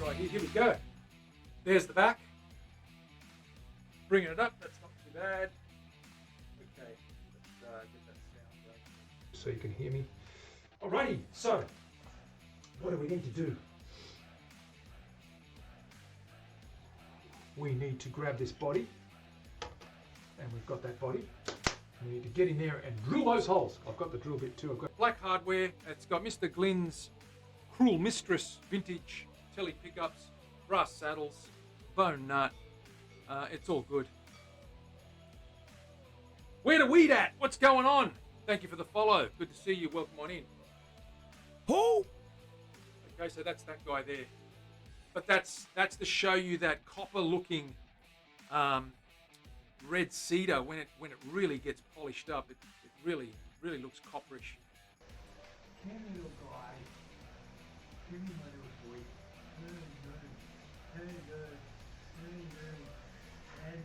Right, here we go. There's the back. Bringing it up, that's not too bad. Okay, let's get that sound going so you can hear me. Alrighty, so what do we need to do? We need to grab this body, and we've got that body. We need to get in there and drill those holes. I've got the drill bit too. I've got black hardware. It's got Mr. Glynn's Cruel Mistress vintage telly pickups, brass saddles, bone nut. It's all good. Where the weed at? What's going on? Thank you for the follow. Good to see you. Welcome on in. Who? Okay, so that's that guy there. But that's to show you that copper-looking red cedar when it really gets polished up. It really looks copperish. Come here, little guy. Come here, my little boy. Hello. How you doing? How you doing? Hey?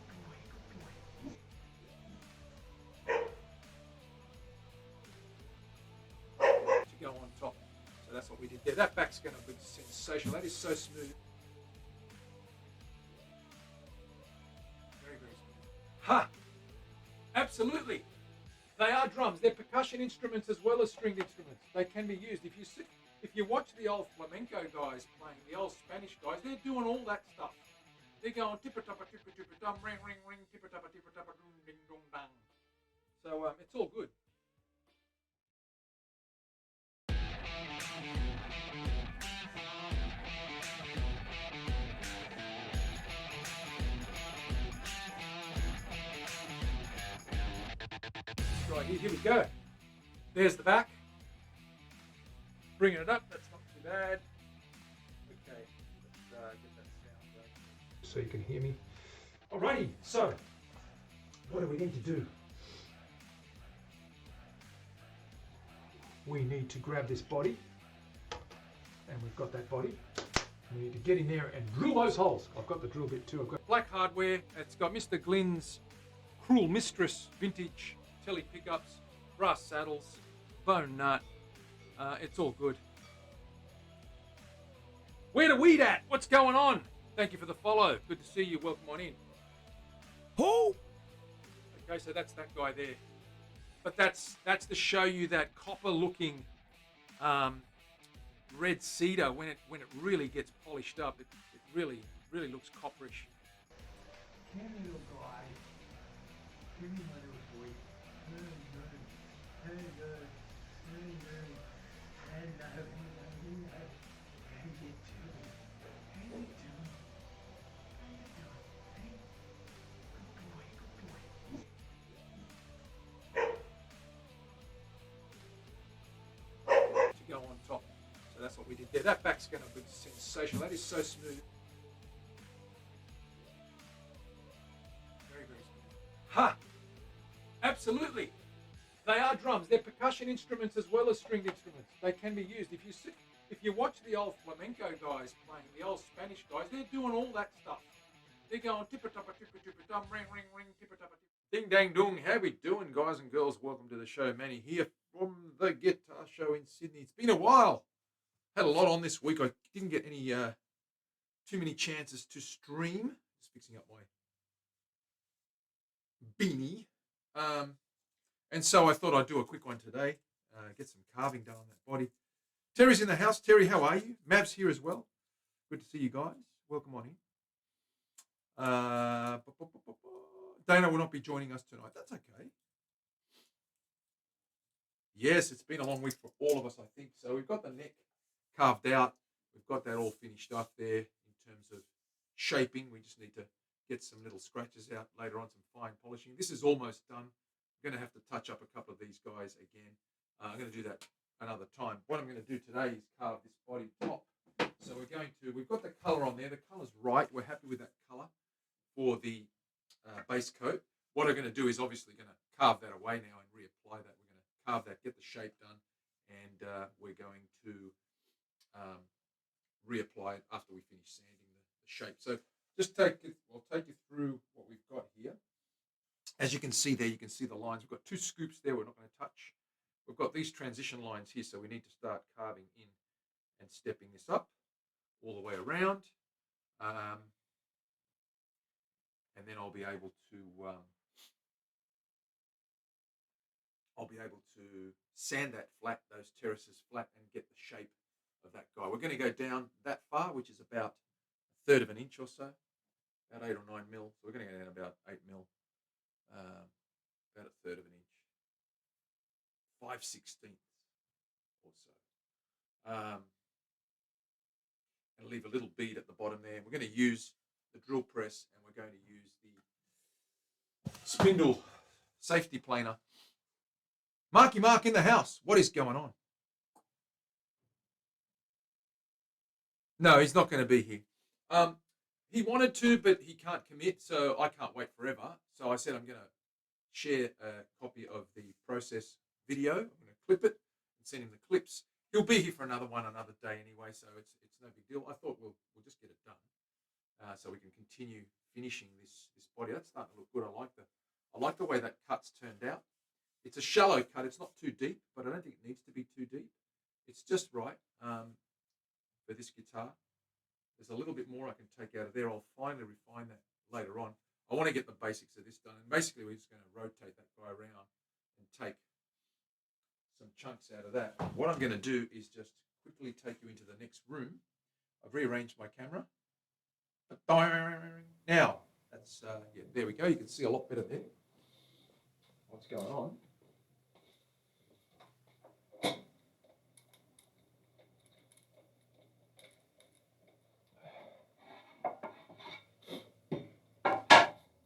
Good boy. To go on top. So that's what we did there. That back's going to be sensational. That is so smooth. Very smooth. Ha! Absolutely. They are drums. They're percussion instruments as well as stringed instruments. They can be used. If you watch the old flamenco guys playing, the old Spanish guys, they're doing all that stuff. They're going tippa-tappa, tippa-tippa-dum, ring, ring, ring, tippa-tappa, tippa-tappa, dum, ding, dong, dang. So it's all good. Right, here we go. There's the back. Bringing it up, that's not too bad. Okay, let's get that sound going so you can hear me. Alrighty, so what do we need to do? We need to grab this body, and we've got that body. We need to get in there and drill those holes. I've got the drill bit too. I've got black hardware. It's got Mr. Glynn's Cruel Mistress vintage telly pickups, brass saddles, bone nut. It's all good. Where the weed at? What's going on? Thank you for the follow. Good to see you. Welcome on in. Who? Okay, so that's that guy there. But that's to show you that copper-looking red cedar when it really gets polished up. It really looks copperish. Come here, little guy. Come here, my little boy. Hello. How you doing? Hey? Good boy. To go on top. So that's what we did there. That back's going to be sensational. That is so smooth. Very smooth. Ha! Absolutely. They are drums. They're percussion instruments as well as stringed instruments. They can be used. If you watch the old flamenco guys playing, the old Spanish guys, they're doing all that stuff. They're going tippa-tappa, tippa-tippa-dum, ring, ring, ring, tippa-tappa, ding, dang, dong. How we doing, guys and girls? Welcome to the show. Manny here from the Guitar Show in Sydney. It's been a while. Had a lot on this week. I didn't get any too many chances to stream. Just fixing up my beanie. And so I thought I'd do a quick one today. Get some carving done on that body. Terry's in the house. Terry, how are you? Mav's here as well. Good to see you guys. Welcome on in. Dana will not be joining us tonight. That's okay. Yes, it's been a long week for all of us, I think. So we've got the neck carved out. We've got that all finished up there in terms of shaping. We just need to get some little scratches out later on, some fine polishing. This is almost done. I'm going to have to touch up a couple of these guys again. I'm going to do that another time. What I'm going to do today is carve this body top. So we've got the colour on there. The colour's right. We're happy with that colour for the base coat. What I'm going to do is obviously going to carve that away now and reapply that. We're going to carve that, get the shape done, and we're going to reapply it after we finish sanding the shape. So just I'll take you through what we've got here. As you can see there, you can see the lines. We've got 2 scoops there we're not going to touch. We've got these transition lines here, so we need to start carving in and stepping this up all the way around. And then I'll be able to sand that flat, those terraces flat, and get the shape of that guy. We're going to go down that far, which is about 1/3 of an inch or so, about 8 or 9 mil. So we're going to go down about 8 mil, about 1/3 of an inch, 5/16 or so, and leave a little bead at the bottom there. We're going to use the drill press, and we're going to use the spindle safety planer. Marky Mark in the house. What is going on? No, he's not going to be here. He wanted to, but he can't commit, so I can't wait forever. So I said I'm going to share a copy of the process video. I'm going to clip it and send him the clips. He'll be here for another day anyway, so it's no big deal. I thought we'll just get it done, so we can continue finishing this body. That's starting to look good. I like the way that cut's turned out. It's a shallow cut. It's not too deep, but I don't think it needs to be too deep. It's just right for this guitar. There's a little bit more I can take out of there. I'll finally refine that later on. I want to get the basics of this done. And basically, we're just going to rotate that guy around and take some chunks out of that. What I'm going to do is just quickly take you into the next room. I've rearranged my camera. Now, that's, yeah, there we go. You can see a lot better there what's going on.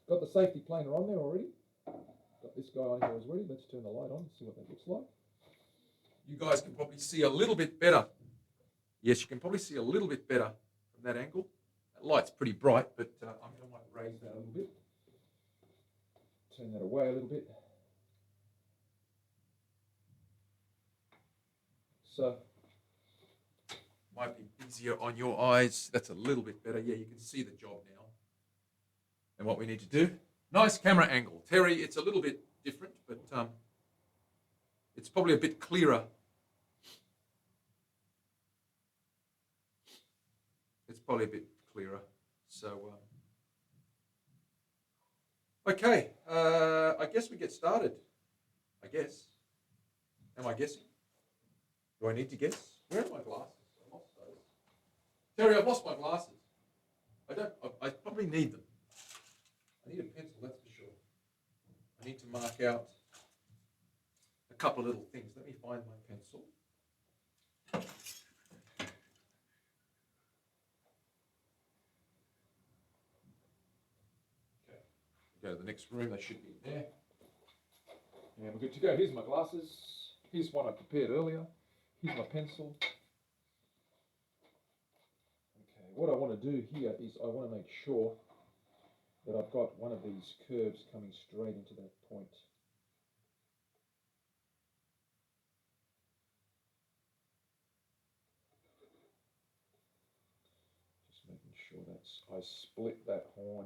Got the safety planer on there already. Got this guy on here already. Let's turn the light on and see what that looks like. You guys can probably see a little bit better. Yes, you can probably see a little bit better from that angle. That light's pretty bright, but I'm going to raise that a little bit. Turn that away a little bit. So, might be easier on your eyes. That's a little bit better. Yeah, you can see the job now. And what we need to do, nice camera angle. Terry, it's a little bit different, but it's probably a bit clearer. It's probably a bit clearer. So, okay, I guess we get started. I guess. Am I guessing? Do I need to guess? Where are my glasses? I lost those. Terry, I've lost my glasses. I probably need them. I need a pencil, that's for sure. I need to mark out a couple of little things. Let me find my pencil. Okay, go to the next room, they should be in there. And we're good to go. Here's my glasses. Here's one I prepared earlier. Here's my pencil. Okay, what I want to do here is I want to make sure that I've got one of these curves coming straight into that point. Just making sure I split that horn.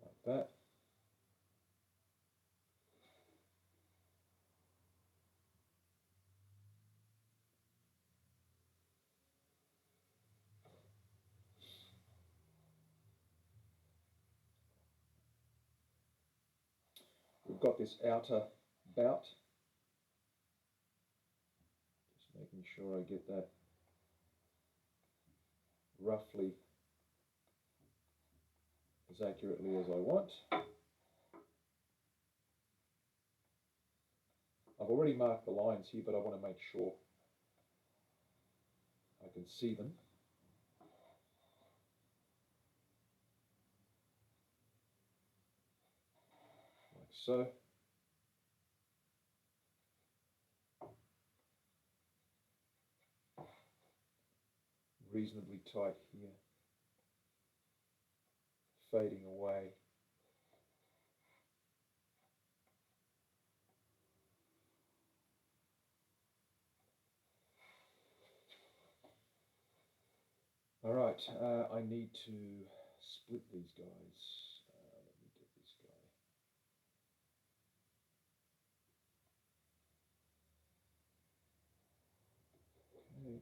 Like that. We've got this outer bout. Just making sure I get that roughly as accurately as I want. I've already marked the lines here, but I want to make sure I can see them. Like so. Reasonably tight here. Fading away. All right, I need to split these guys. Let me get this guy. Okay.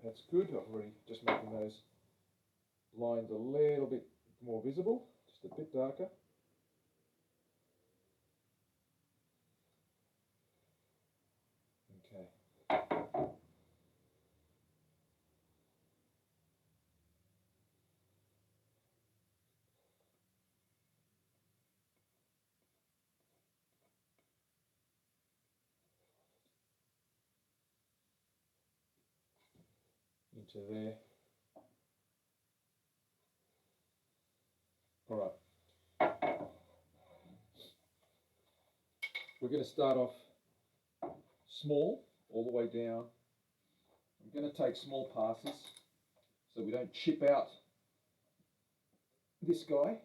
That's good. I've already just making those lines a little bit more visible, just a bit darker. Okay. Into there. All right. We're going to start off small all the way down. I'm going to take small passes so we don't chip out this guy.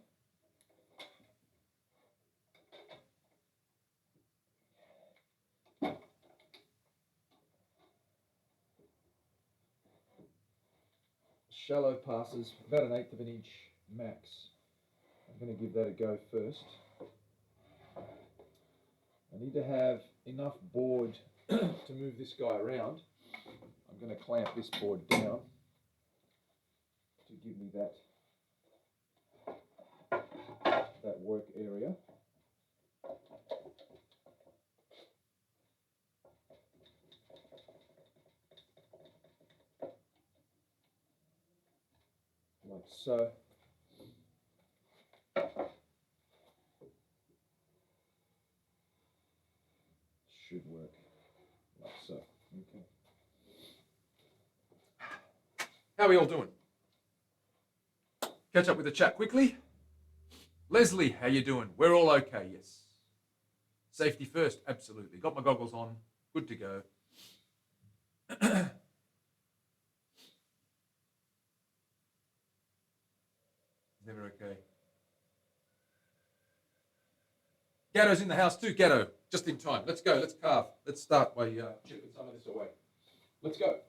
Shallow passes, about 1/8 of an inch max. I'm going to give that a go first. I need to have enough board to move this guy around. I'm going to clamp this board down to give me that work area. Like so. Should work like so. Okay. How are we all doing? Catch up with the chat quickly. Leslie, how you doing? We're all okay, yes. Safety first, absolutely. Got my goggles on, good to go. Never okay. Gatto's in the house too, Gatto. Just in time. Let's go, let's carve. Let's start by chipping some of this away. Let's go.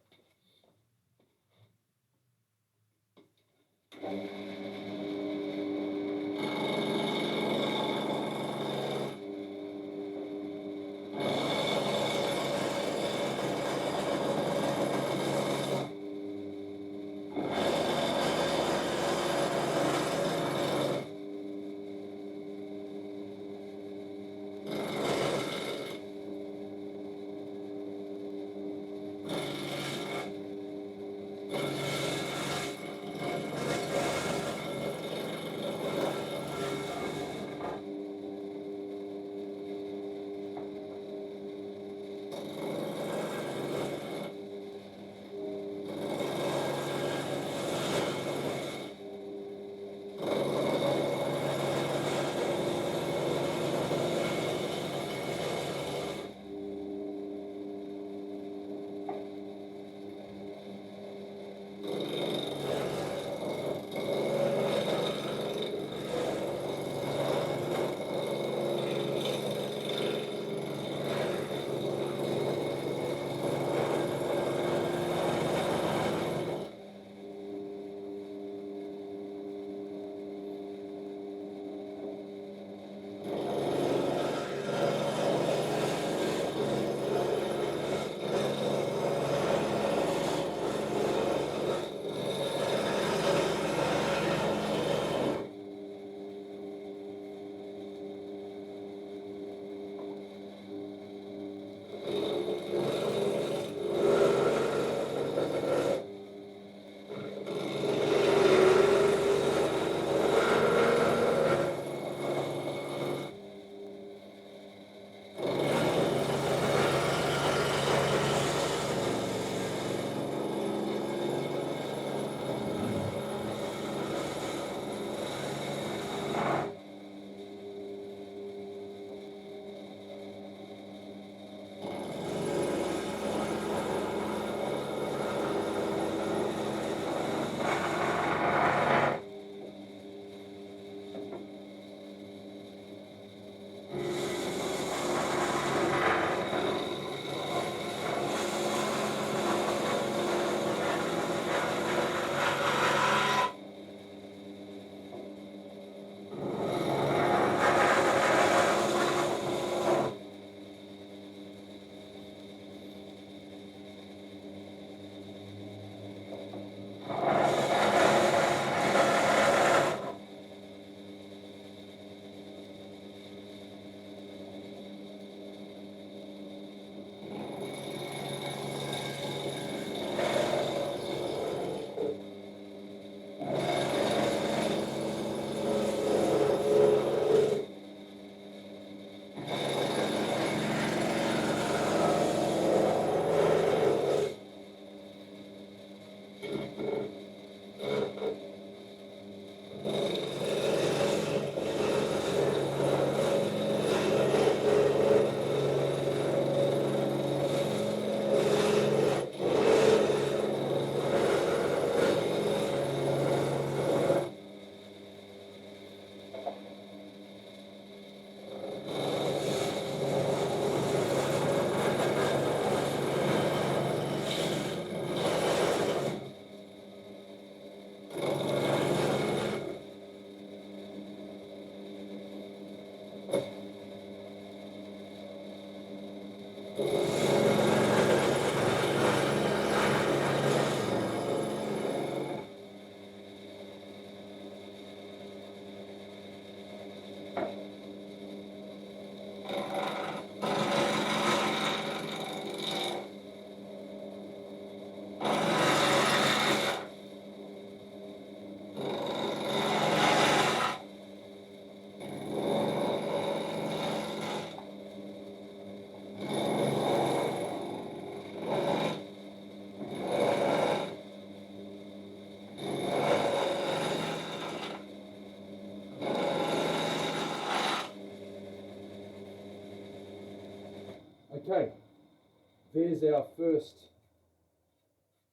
is our first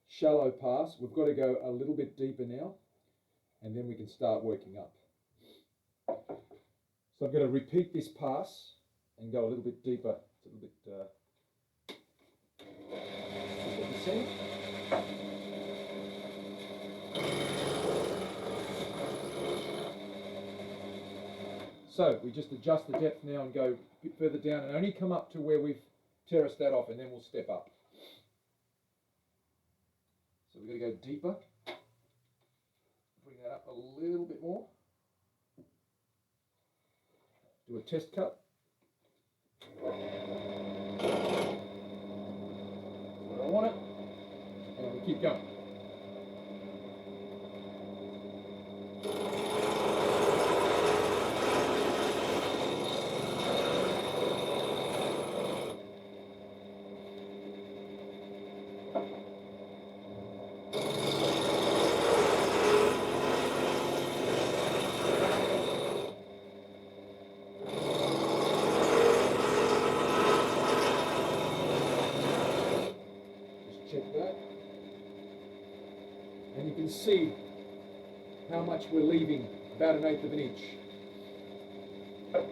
shallow pass. We've got to go a little bit deeper now, and then we can start working up. So I'm going to repeat this pass and go a little bit deeper. It's a little bit descent. So we just adjust the depth now and go a bit further down and only come up to where we've terraced that off, and then we'll step up. So we're going to go deeper. Bring that up a little bit more. Do a test cut. Where I want it. And we keep going. Check that. And you can see how much we're leaving, about 1/8 of an inch. Good.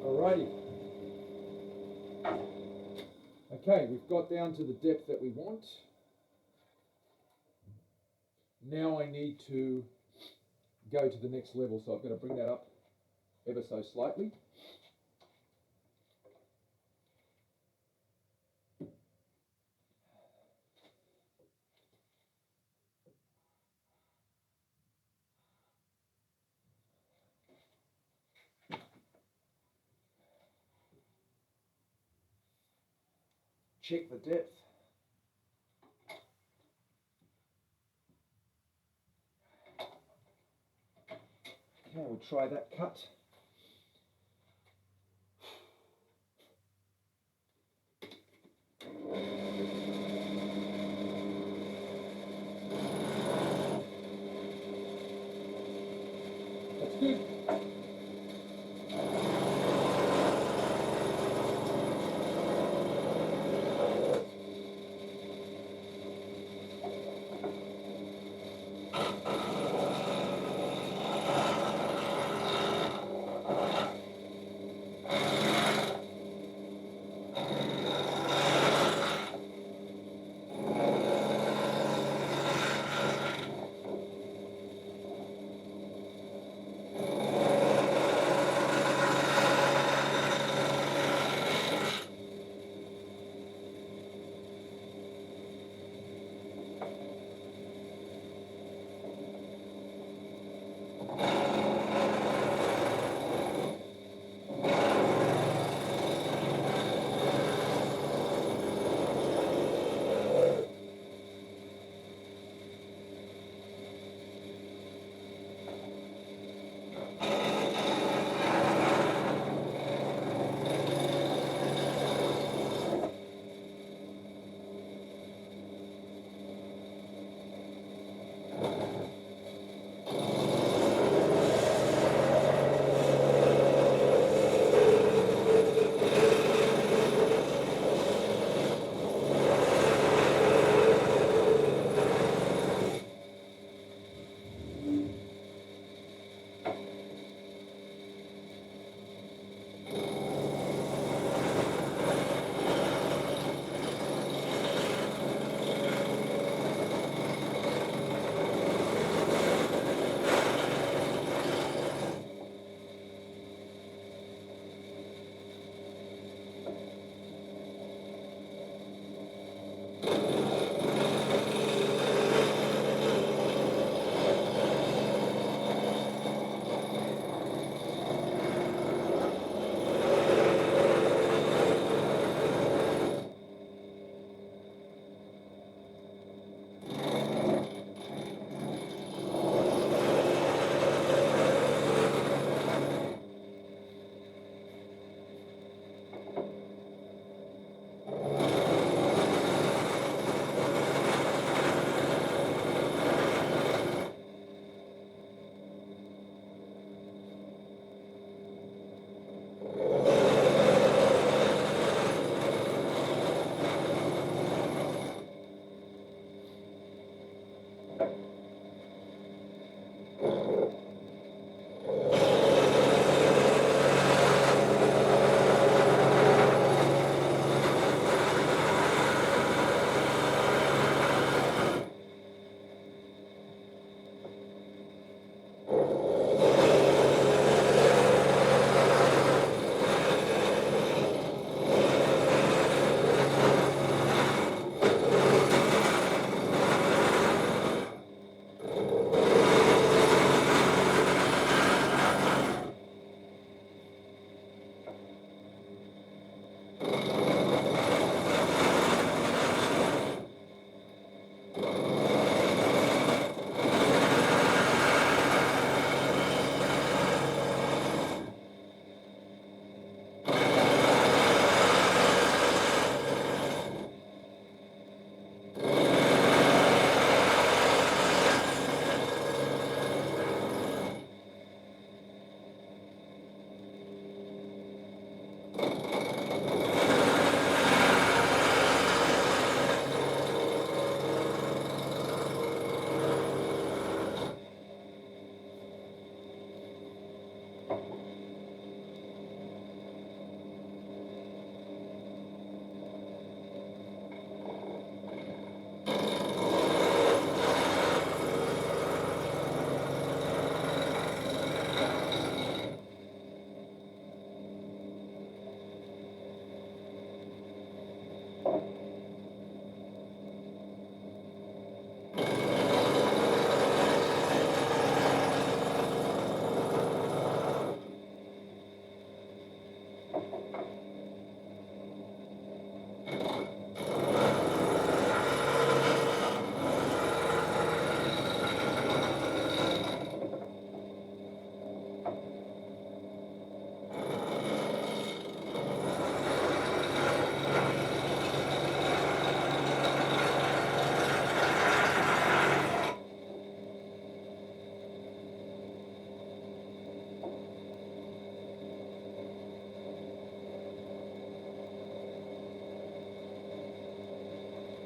Alrighty. Okay, we've got down to the depth that we want. Now I need to go to the next level, so I've got to bring that up ever so slightly. Check the depth. Okay, we'll try that cut. That's good.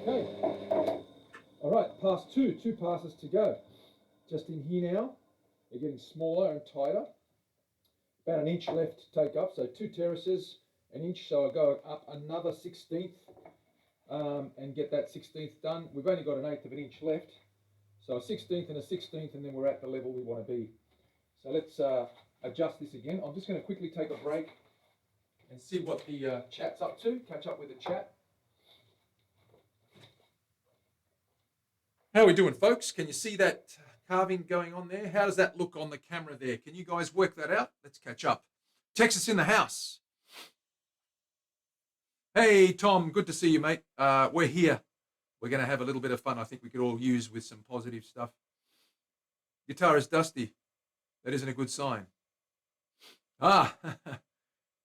Okay. All right, pass two passes to go. Just in here now, they're getting smaller and tighter. About an inch left to take up, so 2 terraces, an inch, so I'll go up another 1/16 and get that 1/16 done. We've only got an 1/8 of an inch left, so a 1/16 and a 1/16, and then we're at the level we want to be. So let's adjust this again. I'm just going to quickly take a break and see what the chat's up to, catch up with the chat. How are we doing, folks? Can you see that carving going on there? How does that look on the camera there? Can you guys work that out? Let's catch up. Texas in the house. Hey, Tom, good to see you, mate. We're here. We're going to have a little bit of fun. I think we could all use with some positive stuff. Guitar is dusty. That isn't a good sign. Ah,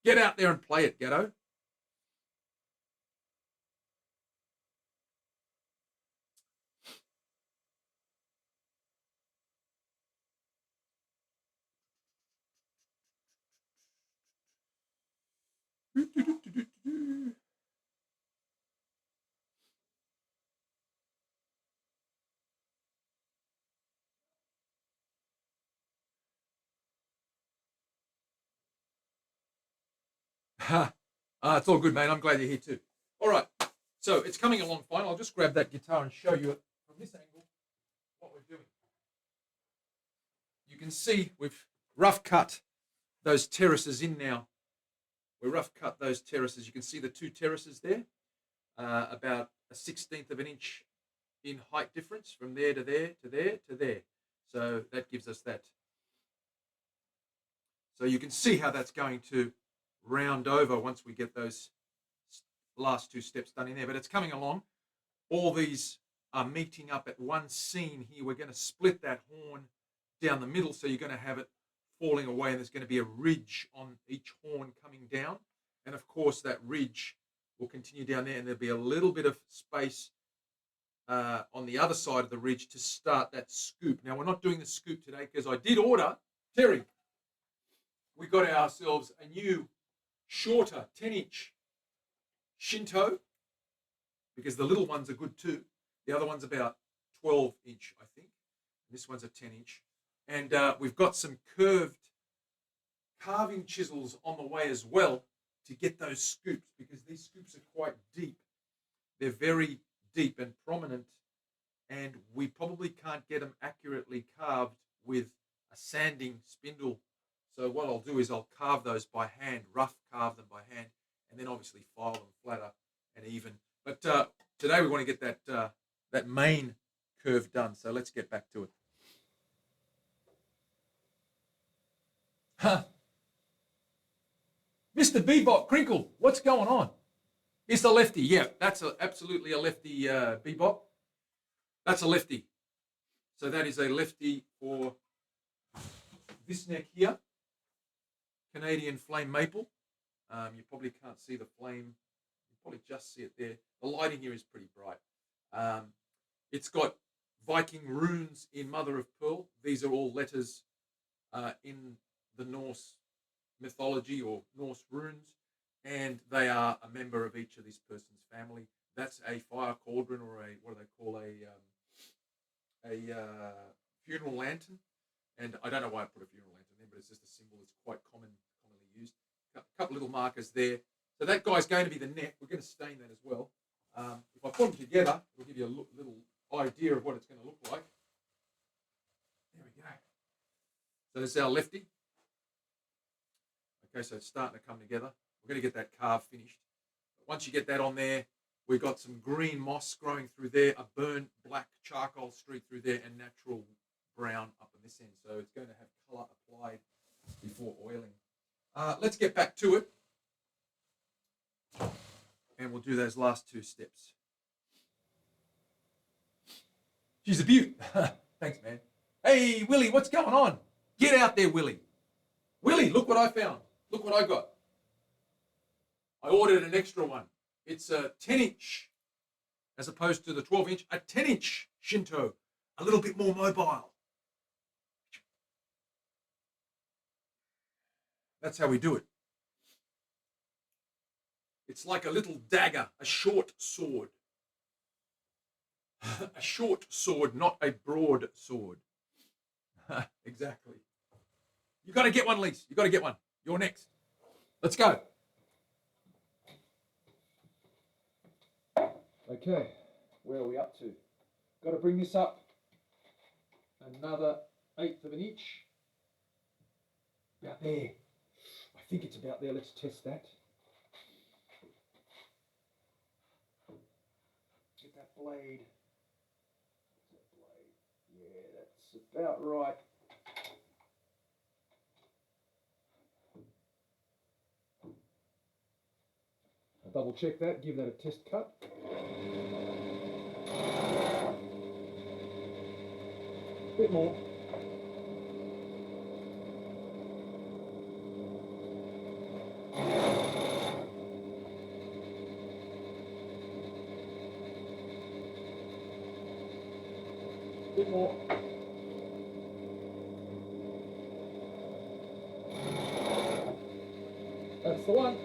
get out there and play it, Gatto. It's all good, mate. I'm glad you're here too. All right, so it's coming along fine. I'll just grab that guitar and show you from this angle what we're doing. You can see we've rough cut those terraces in now. We rough cut those terraces. You can see the 2 terraces there, about a 1/16 of an inch in height difference from there to there to there to there. So that gives us that. So you can see how that's going to round over once we get those last 2 steps done in there. But it's coming along. All these are meeting up at one scene here. We're going to split that horn down the middle, so you're going to have it falling away, and there's going to be a ridge on each horn coming down. And of course, that ridge will continue down there, and there'll be a little bit of space on the other side of the ridge to start that scoop. Now, we're not doing the scoop today because I did order, Terry, we got ourselves a new shorter 10-inch Shinto, because the little ones are good too. The other one's about 12-inch, I think. This one's a 10-inch. And we've got some curved carving chisels on the way as well to get those scoops, because these scoops are quite deep. They're very deep and prominent, and we probably can't get them accurately carved with a sanding spindle. So what I'll do is I'll carve those by hand, rough carve them by hand, and then obviously file them flatter and even. But today we want to get that main curve done. So let's get back to it. Huh. Mr. Bebop Crinkle, what's going on? It's a lefty. Yeah, that's absolutely a lefty, Bebop. That's a lefty. So that is a lefty for this neck here. Canadian flame maple. You probably can't see the flame. You probably just see it there. The lighting here is pretty bright. It's got Viking runes in mother of pearl. These are all letters in the Norse mythology or Norse runes, and they are a member of each of this person's family. That's a fire cauldron, or a, what do they call, a funeral lantern. And I don't know why I put a funeral lantern there, but it's just a symbol that's quite commonly used. A couple little markers there. So that guy's going to be the neck. We're going to stain that as well. If I put them together, it'll give you a little idea of what it's going to look like. There we go. So this is our lefty. Okay, so it's starting to come together. We're going to get that carve finished. Once you get that on there, we've got some green moss growing through there, a burnt black charcoal streak through there, and natural brown up on this end. So it's going to have colour applied before oiling. Let's get back to it. And we'll do those last two steps. She's a beaut. Thanks, man. Hey, Willie, what's going on? Get out there, Willie. Willie, look what I found. Look what I got. I ordered an extra one. It's a 10-inch, as opposed to the 12-inch, a 10-inch Shinto, a little bit more mobile. That's how we do it. It's like a little dagger, a short sword. A short sword, not a broad sword. Exactly. You got to get one, Lise. You got to get one. You're next. Let's go. Okay, where are we up to? Got to bring this up another 1/8 of an inch. About there. I think it's about there. Let's test that. Get that blade. Yeah, that's about right. I'll double check that, give that a test cut. Bit more. Bit more. That's the one.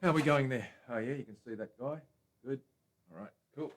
How are we going there? Oh yeah, you can see that guy. Good. All right, cool.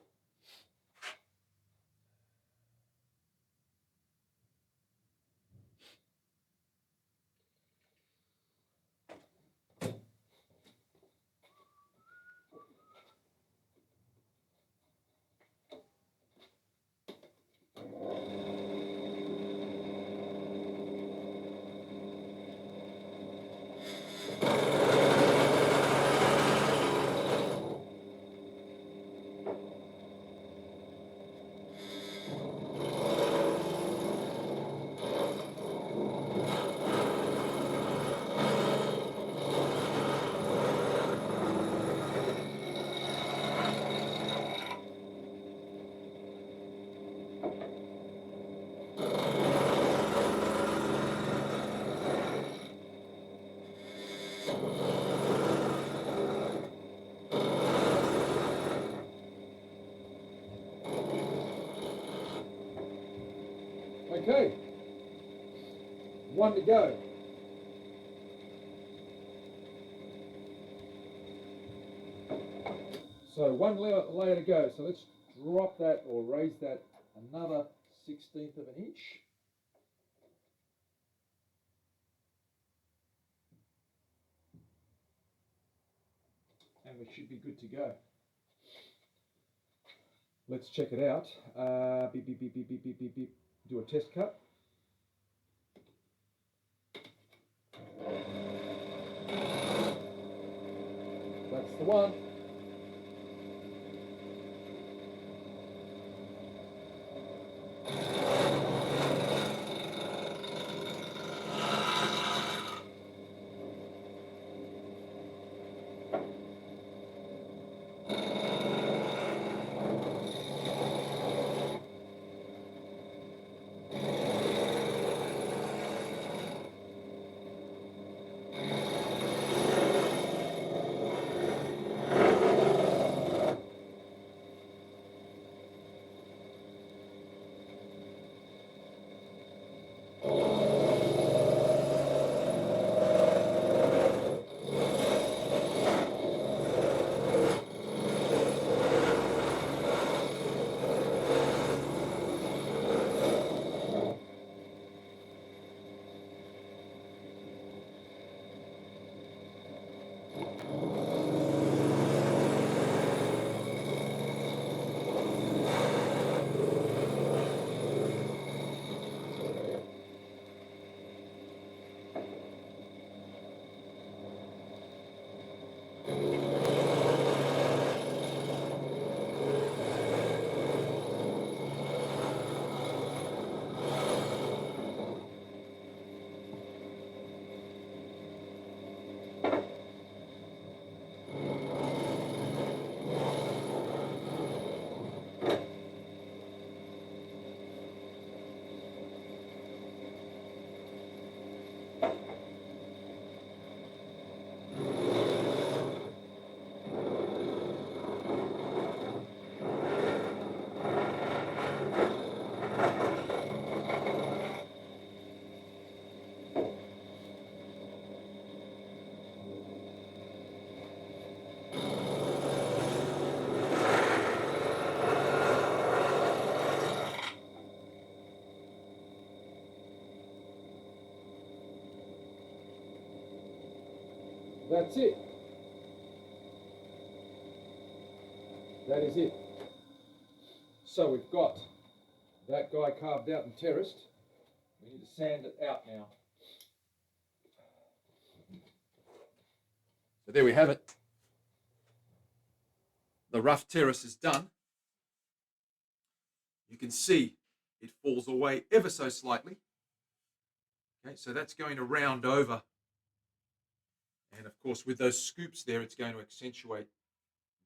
Okay, one to go. So one layer to go. So let's drop that or raise that another 1/16 of an inch. And we should be good to go. Let's check it out. Beep, beep, beep, beep, beep, beep, beep, beep. Do a test cut. That's the one. That's it. that is it. So we've got that guy carved out and terraced. We need to sand it out now. So there we have it. The rough terrace is done. You can see it falls away ever so slightly. Okay, so that's going to round over. And of course, with those scoops there, it's going to accentuate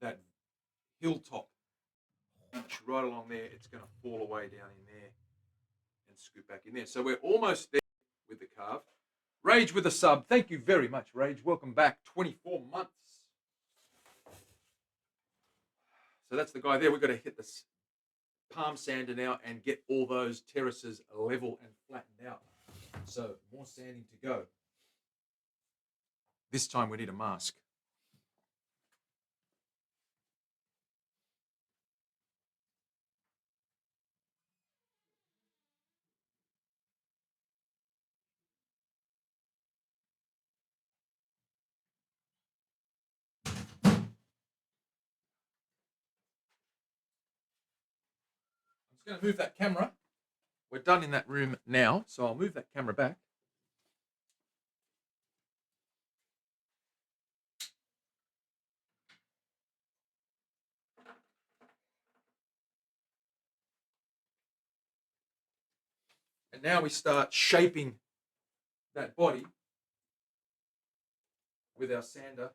that hilltop. Right along there, it's going to fall away down in there and scoop back in there. So we're almost there with the carve. Rage with a sub. Thank you very much, Rage. Welcome back. 24 months. So that's the guy there. We've got to hit this palm sander now and get all those terraces level and flattened out. So more sanding to go. This time we need a mask. I'm just going to move that camera. We're done in that room now, so I'll move that camera back. And now we start shaping that body with our sander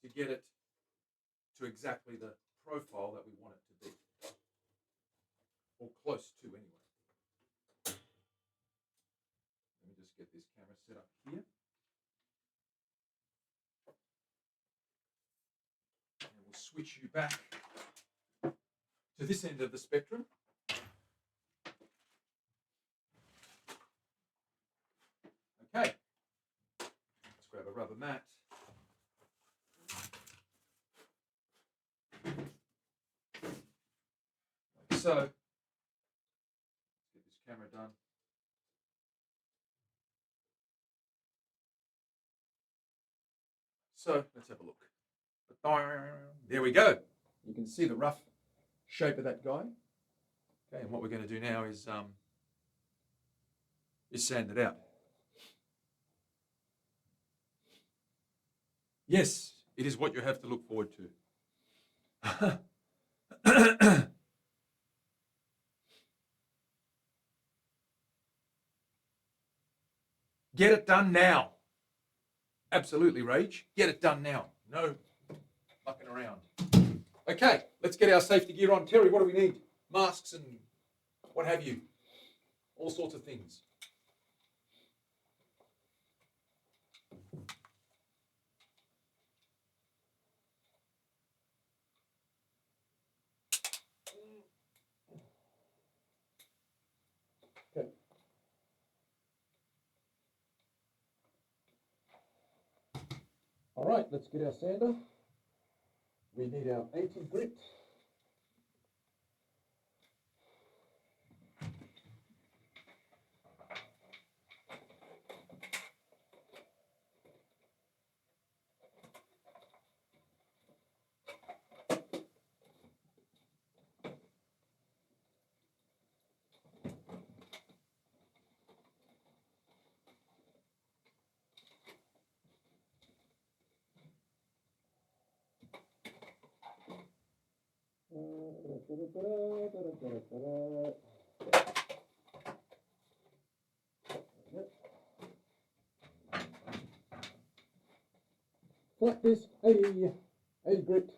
to get it to exactly the profile that we want it to be. Or close to anyway. Let me just get this camera set up here. And we'll switch you back to this end of the spectrum. Okay. Let's grab a rubber mat. Like so. Let's get this camera done. So let's have a look. There we go. You can see the rough shape of that guy. Okay, and what we're going to do now is sand it out. Yes, it is what you have to look forward to. Get it done now. Absolutely, Rage. Get it done now. No fucking around. Okay, let's get our safety gear on. Terry, what do we need? Masks and what have you. All sorts of things. Okay. All right, let's get our sander. We need our 80 grit. Like this, 80 grit.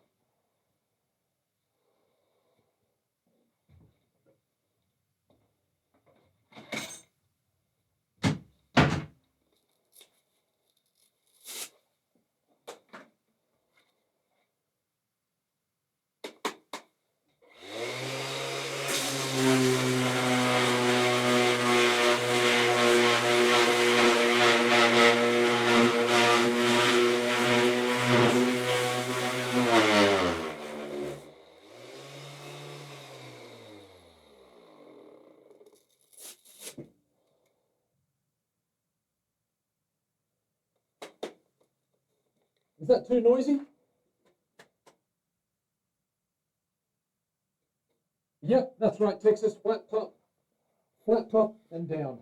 Is that too noisy? Yep, that's right, Texas. Flat top and down.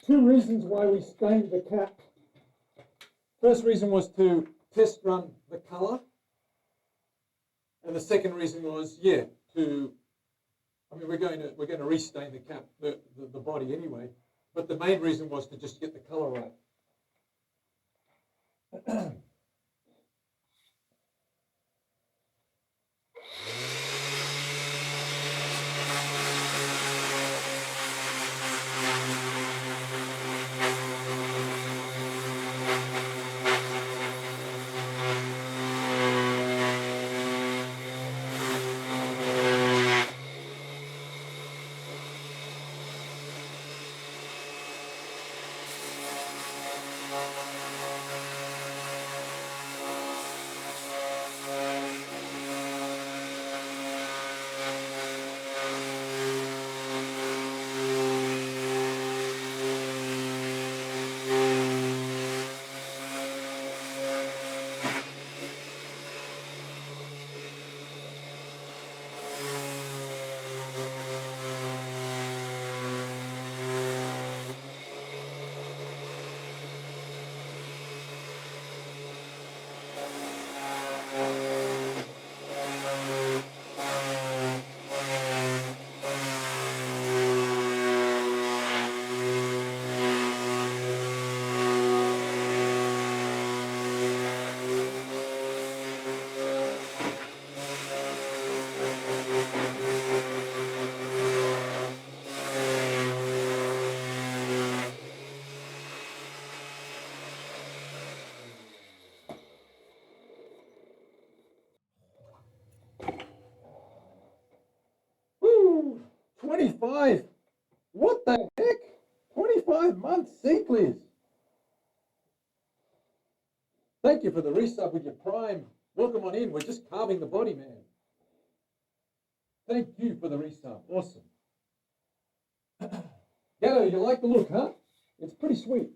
Two reasons why we stained the cap. First reason was to test run the color, and the second reason was, we're going to restain the cap, the body anyway, but the main reason was to just get the color right. 25. What the heck? 25 months seat clears. Thank you for the resub with your prime. Welcome on in. We're just carving the body, man. Thank you for the resub. Awesome. Gatto, you like the look, huh? It's pretty sweet.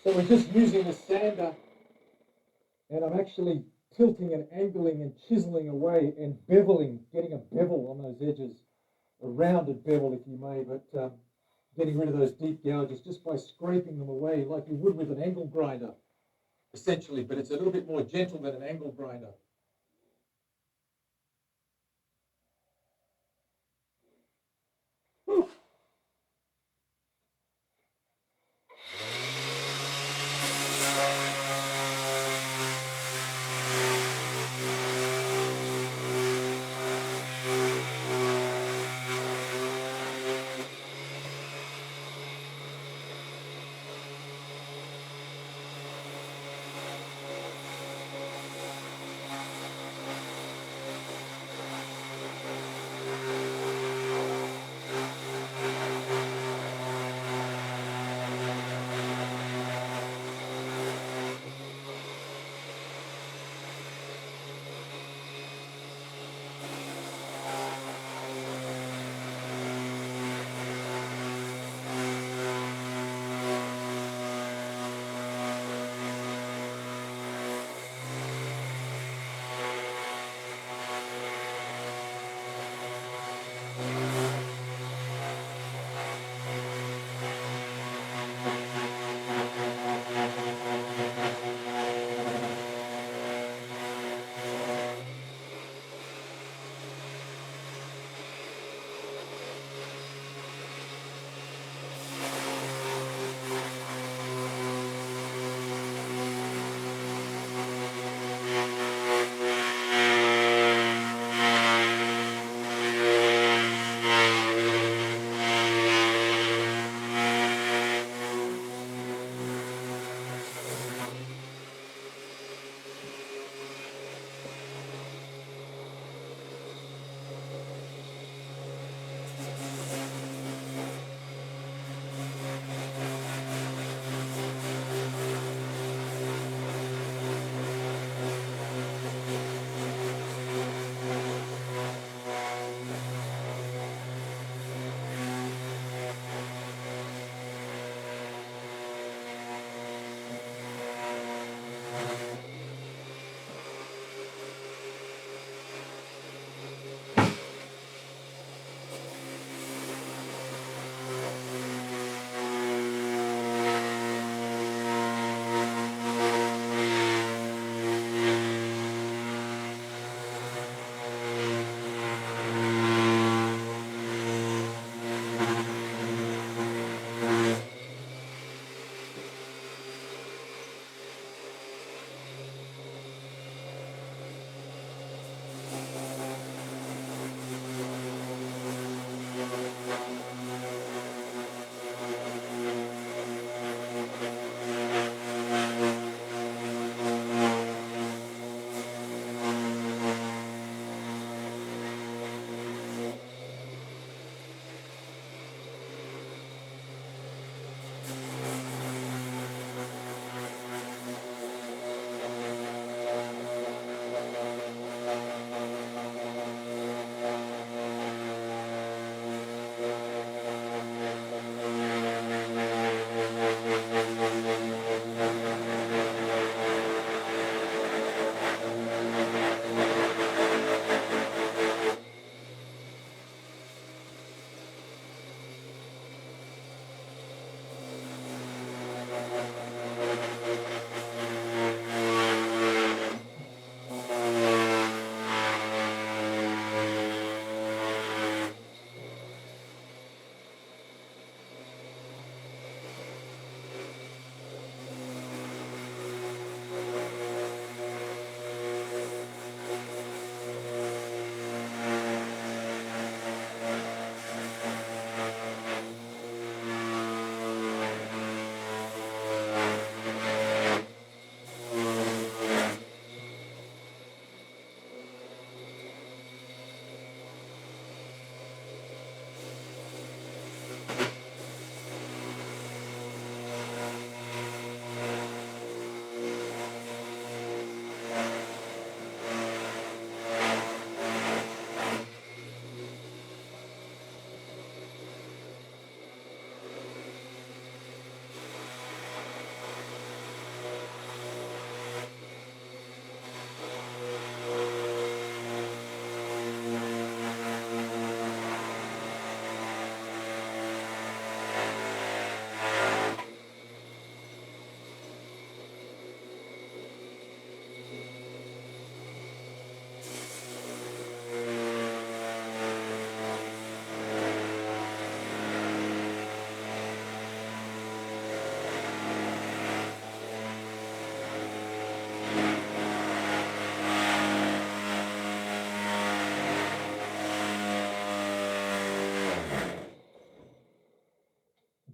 So we're just using the sander, and I'm actually tilting and angling and chiseling away and beveling, getting a bevel on those edges, a rounded bevel if you may, but getting rid of those deep gouges just by scraping them away like you would with an angle grinder, essentially, but it's a little bit more gentle than an angle grinder. Whew.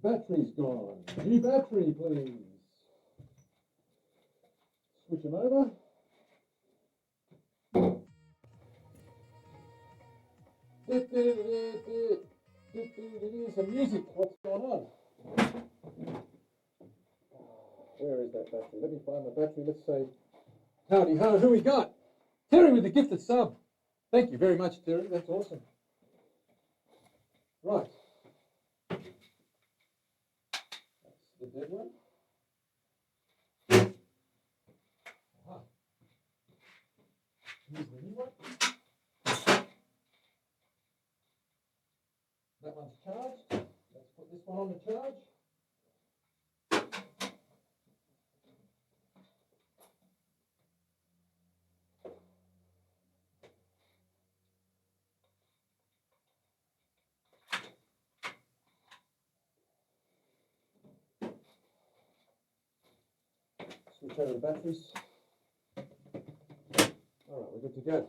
Battery's gone. New battery, please. Switch them over. Some music. What's going on? Where is that battery? Let me find the battery. Let's say, howdy ho, who we got? Terry with the gifted sub. Thank you very much, Terry. That's awesome. Right. That's the dead one. Aha. Here's the new one. That one's charged. Let's put this one on the charge. Switch over the batteries. All right, we're good to go.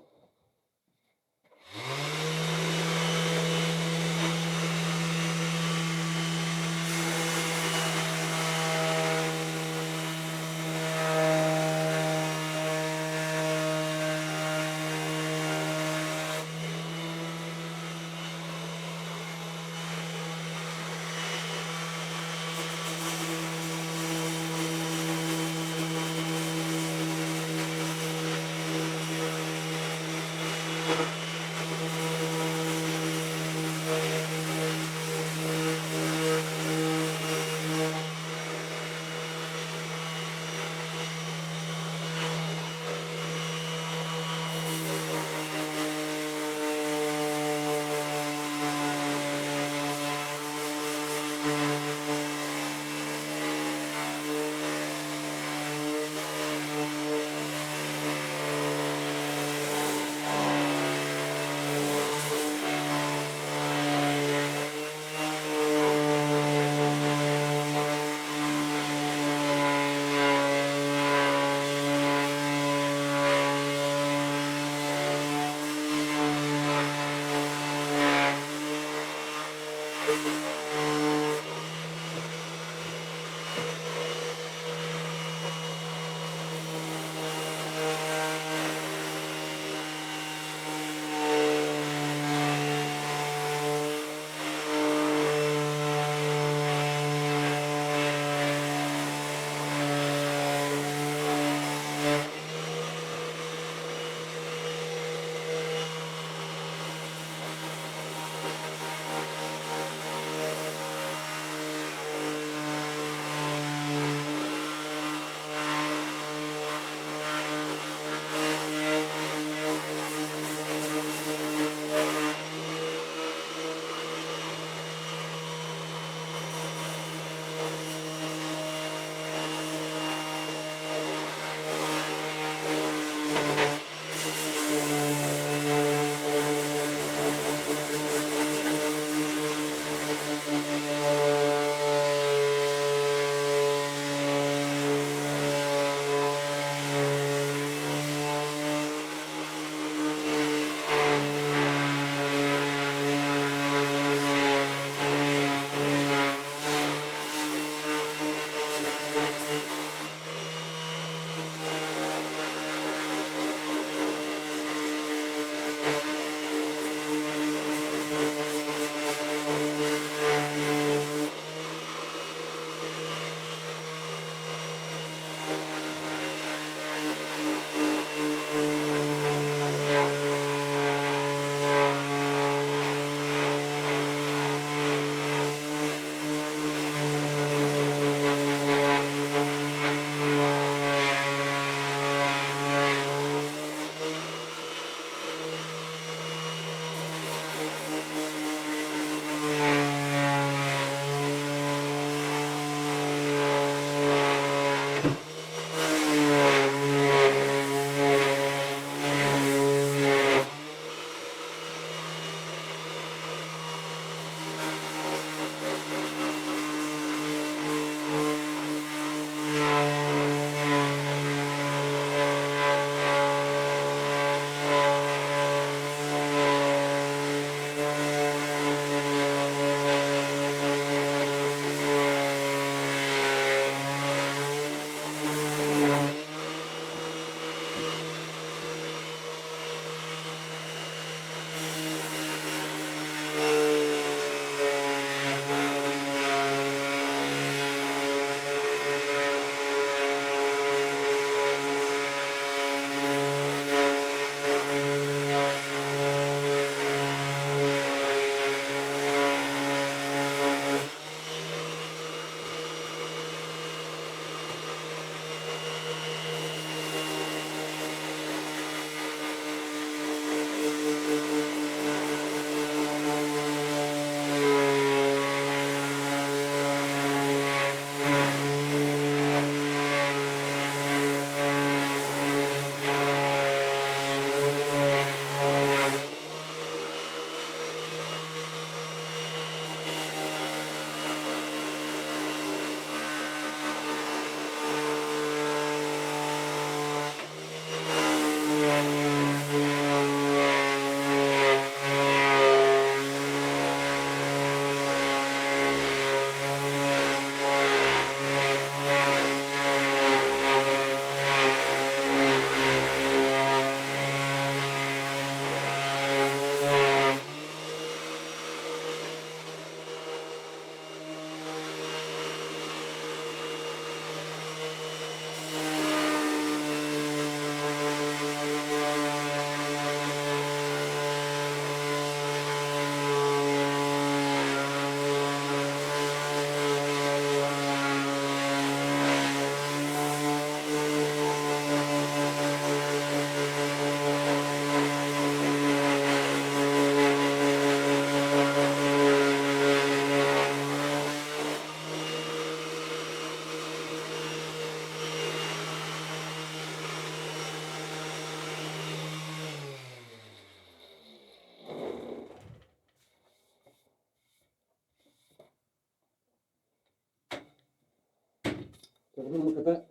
have a little look at that.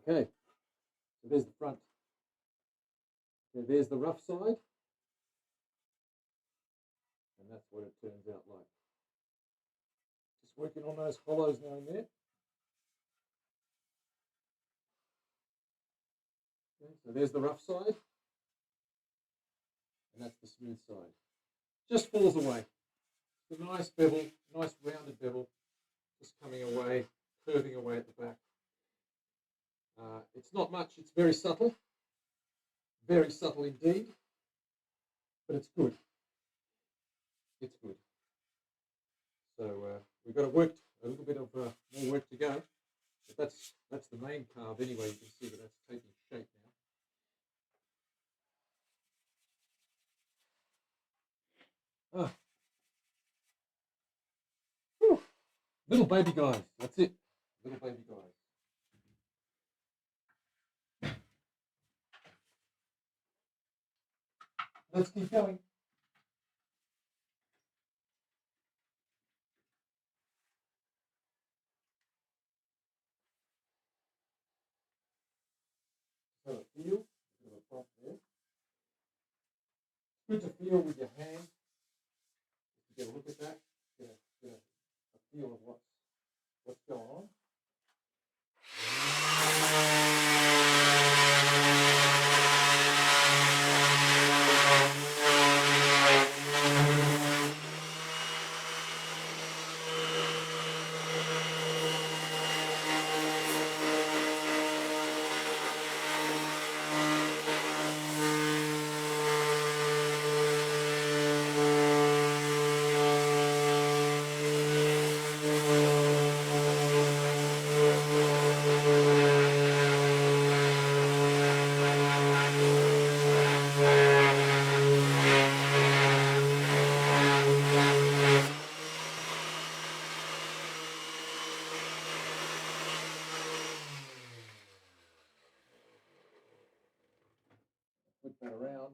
Okay, so there's the front. Okay, there's the rough side. And that's what it turns out like. Just working on those hollows now and there. Okay, so there's the rough side. And that's the smooth side. Just falls away. It's a nice bevel, nice rounded bevel, just coming away, curving away at the back. It's not much, it's very subtle indeed, but it's good. It's good. So we've got a little bit of more work to go, but that's the main carve anyway. You can see that that's taking shape now. Whew. Little baby guys, that's it. Little baby guys. Let's keep going. So a feel, a bit of a prop there. Good to feel with your hand. Get a look at that. Get a feel of what's going on. Flip that around.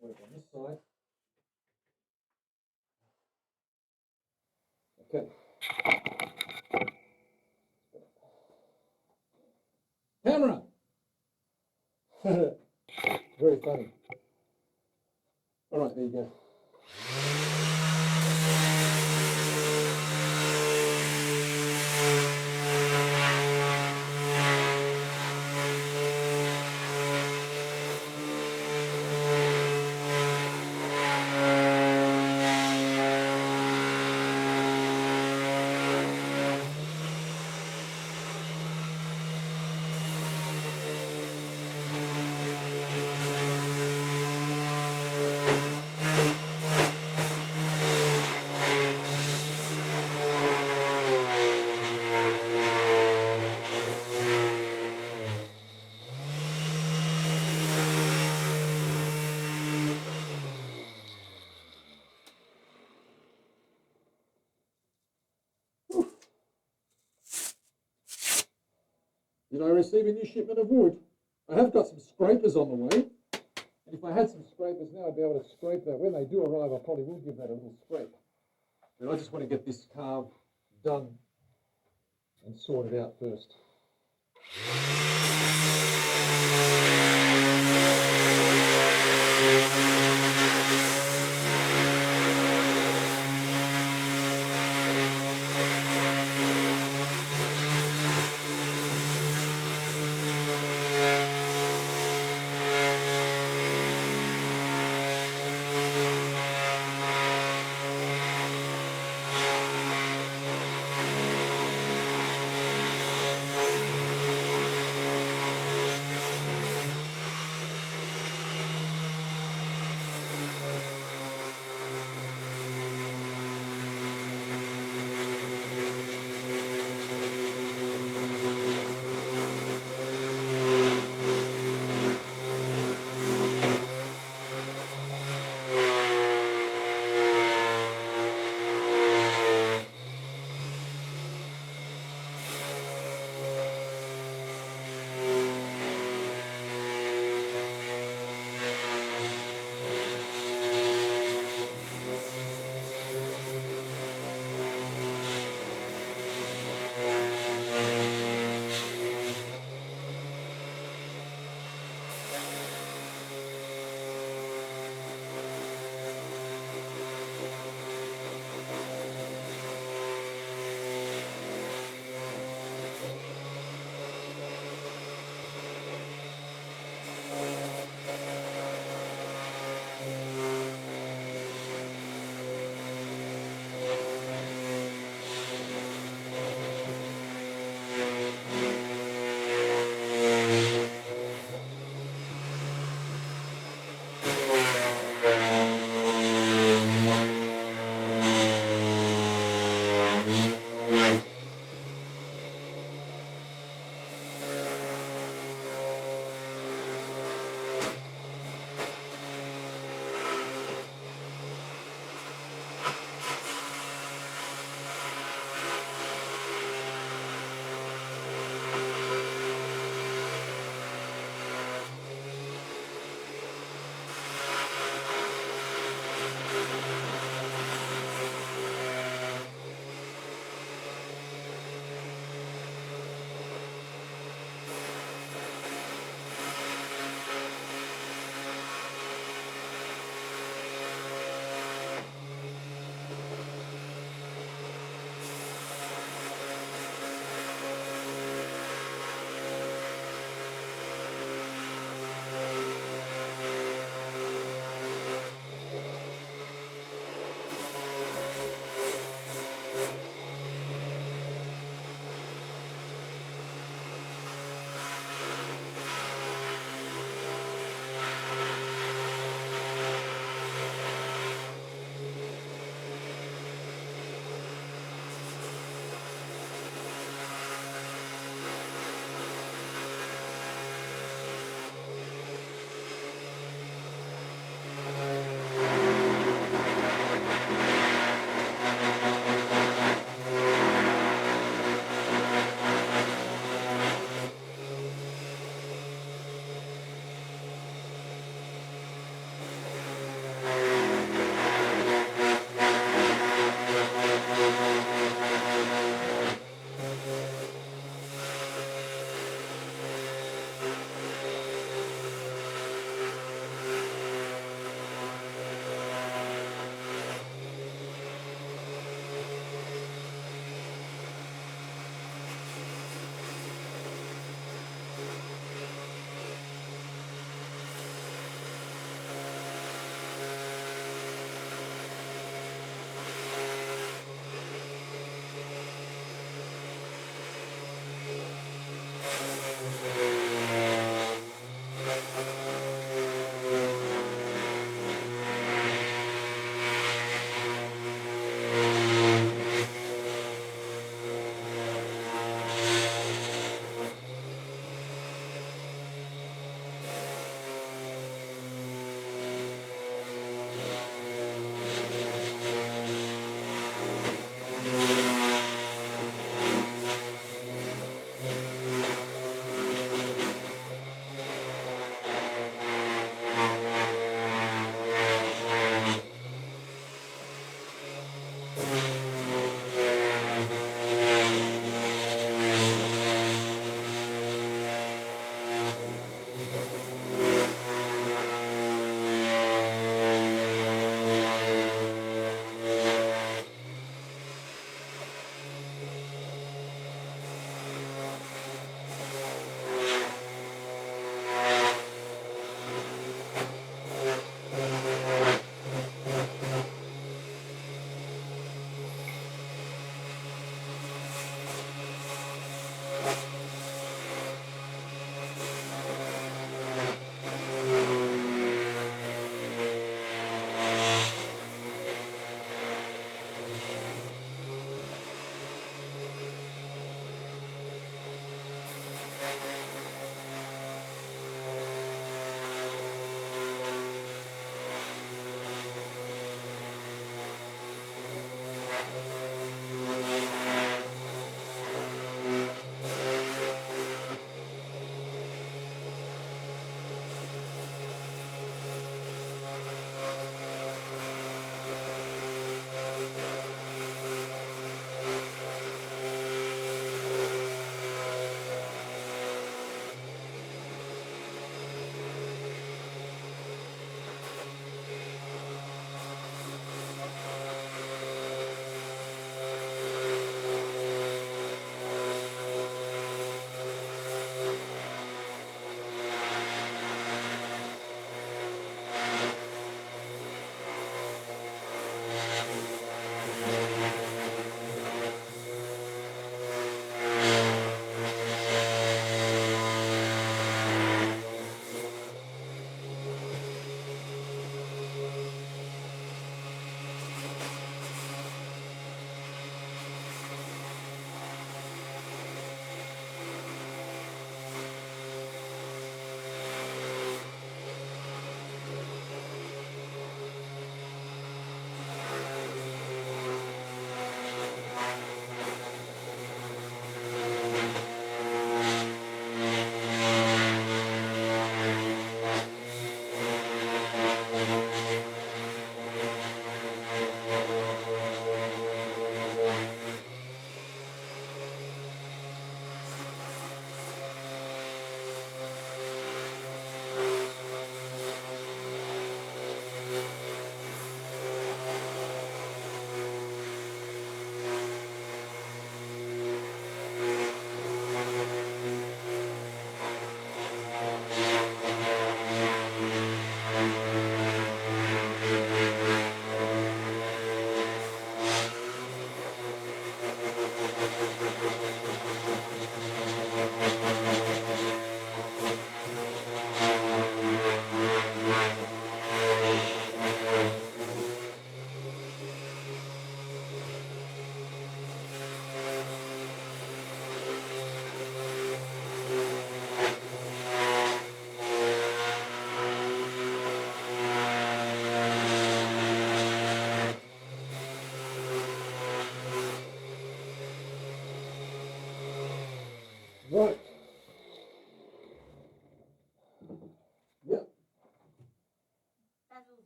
Work on this side. Okay. Camera. Very funny. All right, there you go. Did I receive a new shipment of wood? I have got some scrapers on the way. And if I had some scrapers now, I'd be able to scrape that. When they do arrive, I probably will give that a little scrape. But I just want to get this carve done and sorted out first.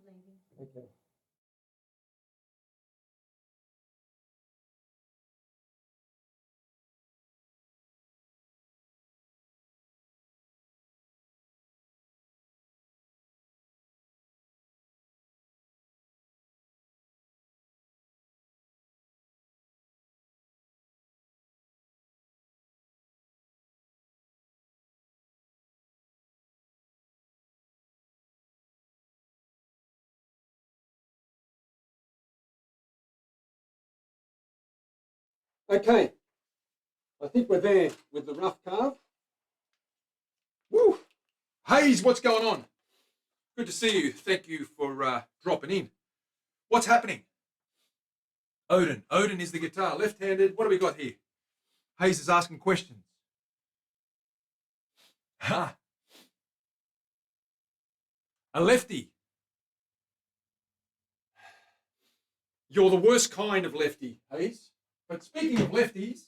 leaving. Okay. Okay, I think we're there with the rough carve. Woo! Hayes, what's going on? Good to see you. Thank you for dropping in. What's happening? Odin. Odin is the guitar. Left-handed. What do we got here? Hayes is asking questions. Ha! A lefty. You're the worst kind of lefty, Hayes. But speaking of lefties,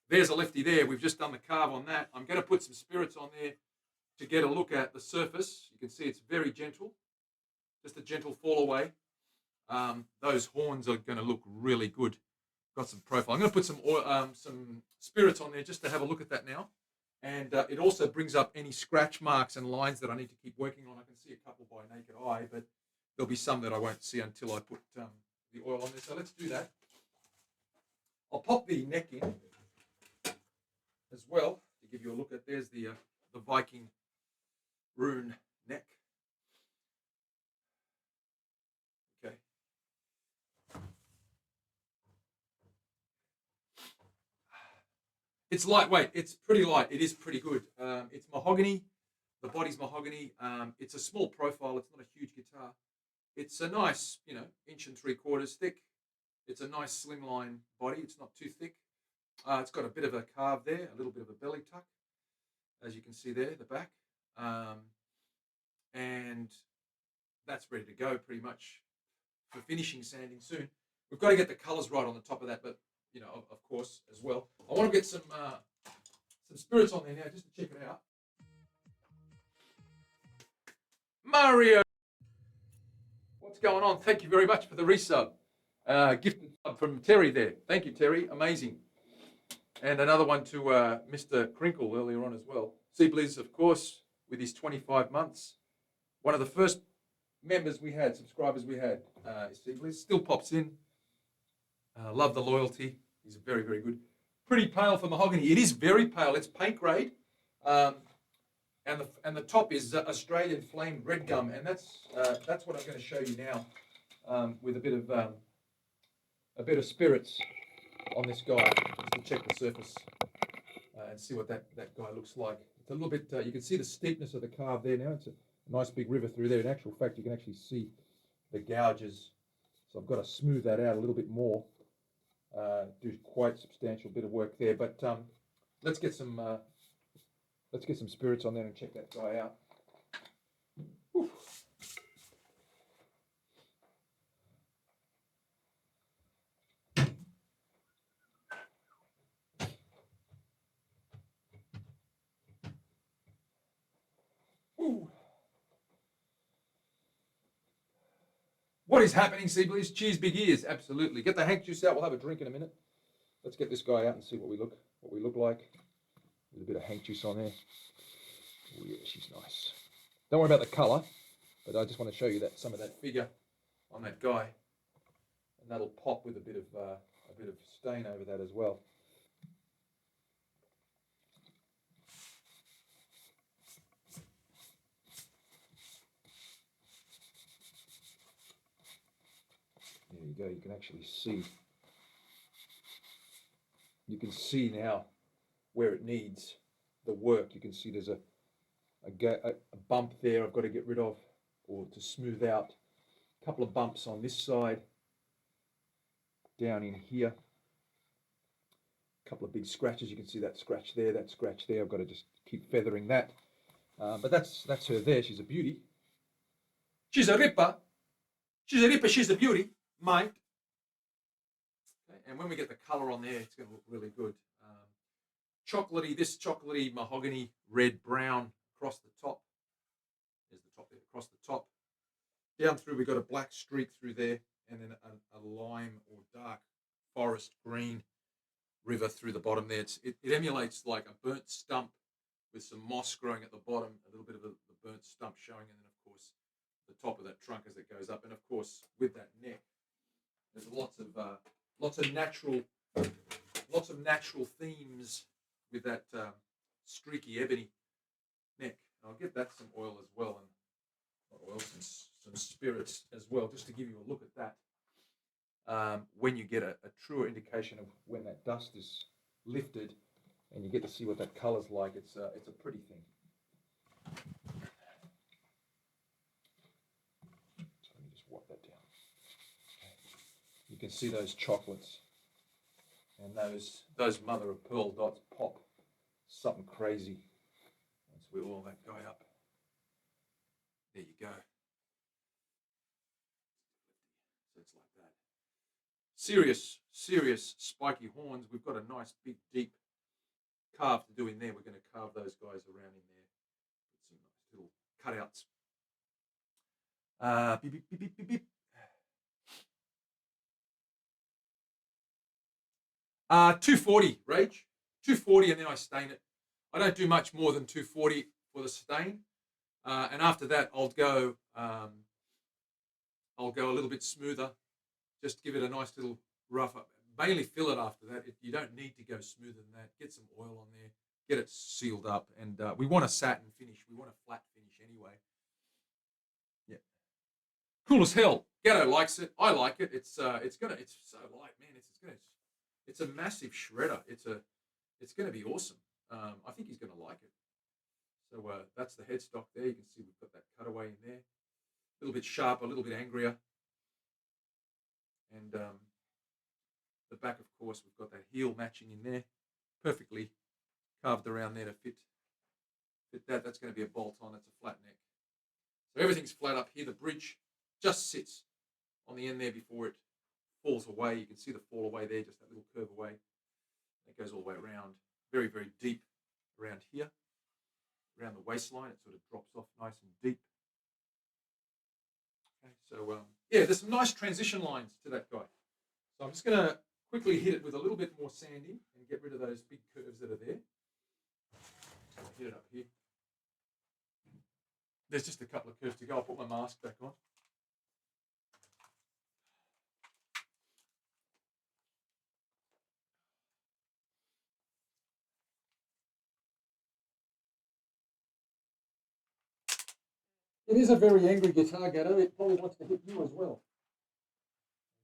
there's a lefty there. We've just done the carve on that. I'm going to put some spirits on there to get a look at the surface. You can see it's very gentle. Just a gentle fall away. Those horns are going to look really good. Got some profile. I'm going to put some spirits on there just to have a look at that now. And it also brings up any scratch marks and lines that I need to keep working on. I can see a couple by naked eye, but there'll be some that I won't see until I put the oil on there. So let's do that. I'll pop the neck in as well to give you a look at. There's the Viking rune neck. Okay. It's lightweight. It's pretty light. It is pretty good. It's mahogany. The body's mahogany. It's a small profile. It's not a huge guitar. It's a nice, 1.75 inches thick. It's a nice slimline body. It's not too thick. It's got a bit of a carve there, a little bit of a belly tuck, as you can see there, the back. And that's ready to go pretty much for finishing sanding soon. We've got to get the colours right on the top of that, but of course, as well. I want to get some spirits on there now just to check it out. Mario, what's going on? Thank you very much for the resub. Gifted sub from Terry there. Thank you, Terry. Amazing. And another one to Mr. Crinkle earlier on as well. Seabliz, of course, with his 25 months. One of the first subscribers we had, Seabliz. Still pops in. Love the loyalty. He's very, very good. Pretty pale for mahogany. It is very pale. It's paint grade. And the top is Australian flamed red gum. And that's what I'm going to show you now with a bit of spirits on this guy, just to check the surface and see what that guy looks like. It's a little bit, you can see the steepness of the carve there now. It's a nice big river through there. In actual fact, you can actually see the gouges. So I've got to smooth that out a little bit more. Do quite substantial bit of work there. But let's get some spirits on there and check that guy out. Whew. Ooh. What is happening, Seablees? Cheers, big ears. Absolutely. Get the hank juice out. We'll have a drink in a minute. Let's get this guy out and see what we look like. With a bit of hank juice on there. Oh yeah, she's nice. Don't worry about the colour, but I just want to show you some of that figure on that guy, and that'll pop with a bit of stain over that as well. There you go. You can actually see. You can see now where it needs the work. You can see there's a bump there I've got to get rid of, or to smooth out. A couple of bumps on this side, down in here. A couple of big scratches. You can see that scratch there, that scratch there. I've got to just keep feathering that. But that's her there. She's a beauty. She's a ripper. She's a ripper. She's a beauty, mate. Okay. And when we get the colour on there, it's going to look really good. Chocolatey, this chocolatey mahogany, red, brown across the top. across the top. Down through, we've got a black streak through there, and then a lime or dark forest green river through the bottom there. It emulates like a burnt stump with some moss growing at the bottom, a little bit of the burnt stump showing, and then of course the top of that trunk as it goes up, and of course with that neck, there's lots of natural themes with that streaky ebony neck. And I'll get that some oil as well, and not oil, some spirits as well, just to give you a look at that. When you get a truer indication of when that dust is lifted, and you get to see what that colour's like, it's a pretty thing. So let me just wipe that down. You can see those chocolates and those mother of pearl dots pop something crazy once we oil that guy up. There you go. So it's like that. Serious spiky horns. We've got a nice big deep carve to do in there. We're going to carve those guys around in there with some nice little cutouts. Beep, beep, beep, beep, beep, beep. 240, Rage. 240, and then I stain it. I don't do much more than 240 for the stain. And after that, I'll go a little bit smoother. Just give it a nice little rough up. Mainly fill it after that. You don't need to go smoother than that. Get some oil on there. Get it sealed up. And we want a satin finish. We want a flat finish anyway. Yeah. Cool as hell. Gatto likes it. I like it. It's so light, man. It's a massive shredder. It's gonna be awesome. I think he's gonna like it. So that's the headstock there. You can see we've got that cutaway in there. A little bit sharper, a little bit angrier. And the back, of course, we've got that heel matching in there. Perfectly carved around there to fit that. That's going to be a bolt on. It's a flat neck. So everything's flat up here. The bridge just sits on the end there before it falls away. You can see the fall away there, just that little curve away. It goes all the way around. Very, very deep around here. Around the waistline, it sort of drops off nice and deep. Okay, so yeah, there's some nice transition lines to that guy. So I'm just going to quickly hit it with a little bit more sanding and get rid of those big curves that are there. So I'll hit it up here. There's just a couple of curves to go. I'll put my mask back on. It is a very angry guitar, Gatto. It probably wants to hit you as well.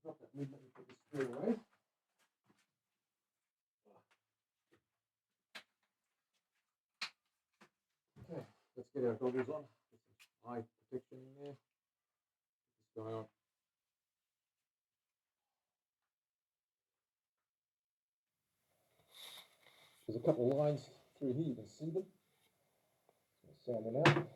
Drop that lid, let me put this square away. Okay, let's get our goggles on. Get some eye protection in there. Get this guy on. There's a couple of lines through here, you can see them. Sand them out.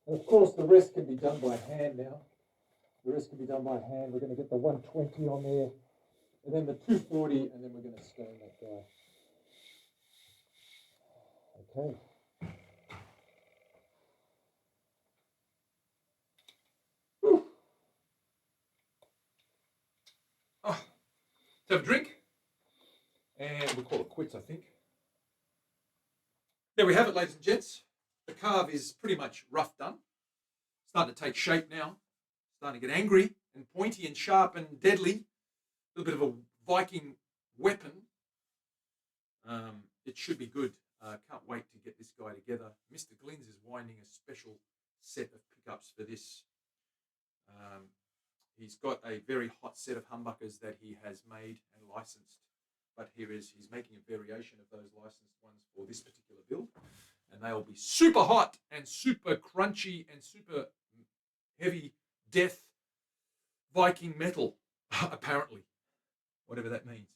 And of course, the rest can be done by hand now. The rest can be done by hand. We're going to get the 120 on there, and then the 240, and then we're going to stone that guy. Okay. Whew. Oh, let's have a drink. And we'll call it quits, I think. There we have it, ladies and gents. The carve is pretty much rough done. Starting to take shape now. Starting to get angry and pointy and sharp and deadly. A little bit of a Viking weapon. It should be good. Can't wait to get this guy together. Mr. Glynns is winding a special set of pickups for this. He's got a very hot set of humbuckers that he has made and licensed. But he's making a variation of those licensed ones for this particular build. And they'll be super hot and super crunchy and super heavy death Viking metal, apparently. Whatever that means.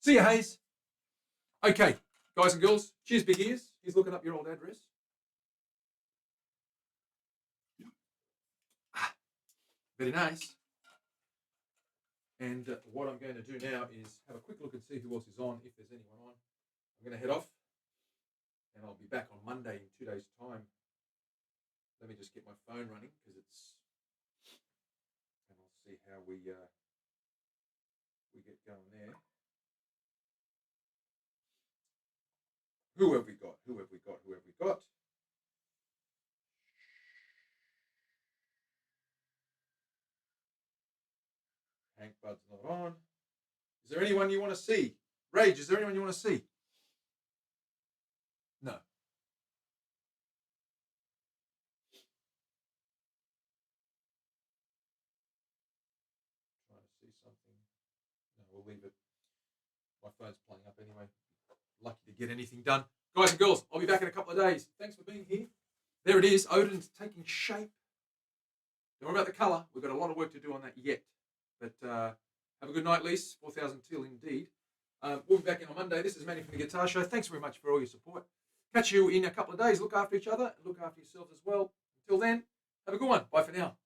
See you, Hayes. Okay, guys and girls, cheers, big ears. He's looking up your old address. Very nice. And what I'm going to do now is have a quick look and see who else is on, if there's anyone on. I'm going to head off, and I'll be back on Monday in 2 days' time. Let me just get my phone running, because and I'll see how we get going there. Who have we got? Hank Bud's not on. Is there anyone you want to see? Rage, is there anyone you want to see? No. Trying to see something. No, we'll leave it. My phone's playing up anyway. Lucky to get anything done. Guys and girls, I'll be back in a couple of days. Thanks for being here. There it is. Odin's taking shape. Don't worry about the colour. We've got a lot of work to do on that yet. But have a good night, Lise. 4,000 till indeed. We'll be back in on Monday. This is Manny from the Guitar Show. Thanks very much for all your support. Catch you in a couple of days. Look after each other. Look after yourselves as well. Until then, have a good one. Bye for now.